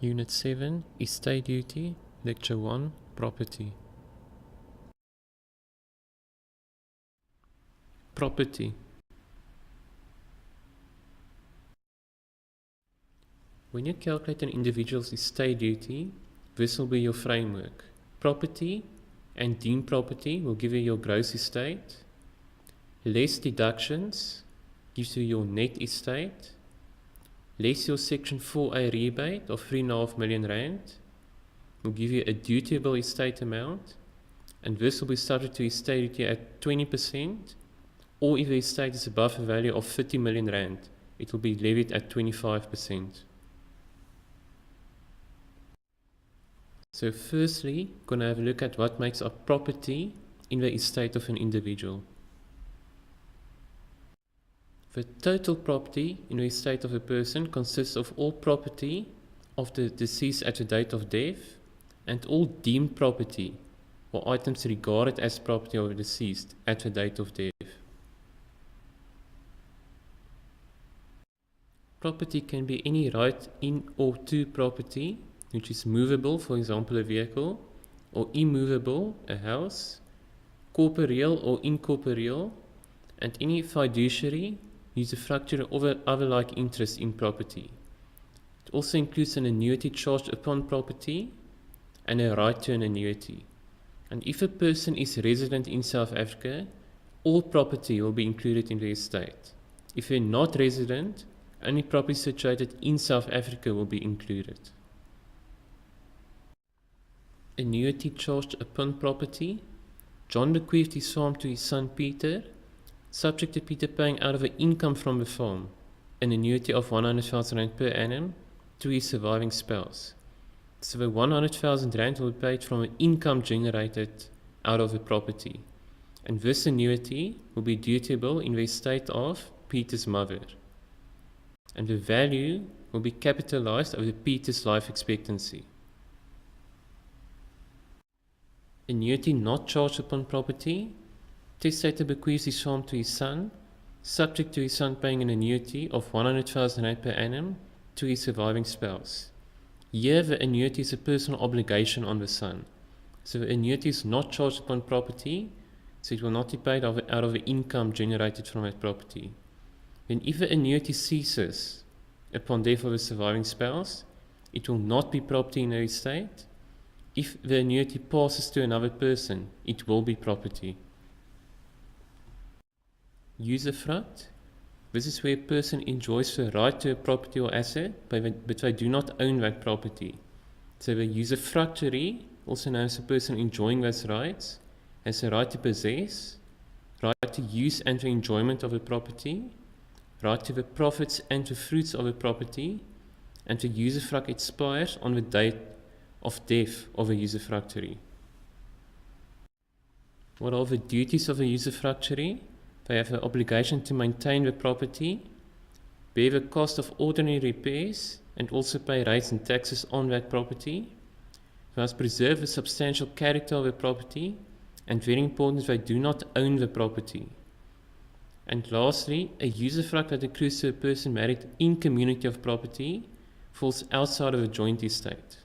Unit 7, Estate Duty, Lecture 1, Property. Property. When you calculate an individual's estate duty, this will be your framework. Property and deemed property will give you your gross estate. Less deductions gives you your net estate. Less your Section 4A rebate of R3.5 million will give you a dutiable estate amount, and this will be subject to estate duty at 20%, or if the estate is above a value of R30 million, it will be levied at 25%. So firstly, we're going to have a look at what makes up property in the estate of an individual. The total property in the estate of a person consists of all property of the deceased at the date of death and all deemed property, or items regarded as property of the deceased at the date of death. Property can be any right in or to property, which is movable, for example a vehicle, or immovable, a house, corporeal or incorporeal, and any fiduciary, usufructuary or other like interest in property. It also includes an annuity charged upon property and a right to an annuity. And if a person is resident in South Africa, all property will be included in the estate. If they're not resident, only property situated in South Africa will be included. Annuity charged upon property. John bequeathed his farm to his son Peter, subject to Peter paying out of the income from the farm an annuity of R100,000 per annum to his surviving spouse. So the R100,000 will be paid from the income generated out of the property, and this annuity will be dutiable in the estate of Peter's mother, and the value will be capitalized over Peter's life expectancy. Annuity not charged upon property. Testator bequeaths his farm to his son, subject to his son paying an annuity of R100,000 per annum to his surviving spouse. Here the annuity is a personal obligation on the son. So the annuity is not charged upon property, so it will not be paid out of the income generated from that property. Then if the annuity ceases upon death of the surviving spouse, it will not be property in the estate. If the annuity passes to another person, it will be property. Usufruct. This is where a person enjoys the right to a property or asset, but they do not own that property. So the usufructuary, also known as a person enjoying those rights, has the right to possess, right to use and the enjoyment of a property, right to the profits and the fruits of a property, and the usufruct expires on the date of death of a usufructuary. What are the duties of a usufructuary? They have the obligation to maintain the property, bear the cost of ordinary repairs, and also pay rates and taxes on that property. They must preserve the substantial character of the property, and very important, they do not own the property. And lastly, a usufruct that accrues to a person married in community of property falls outside of a joint estate.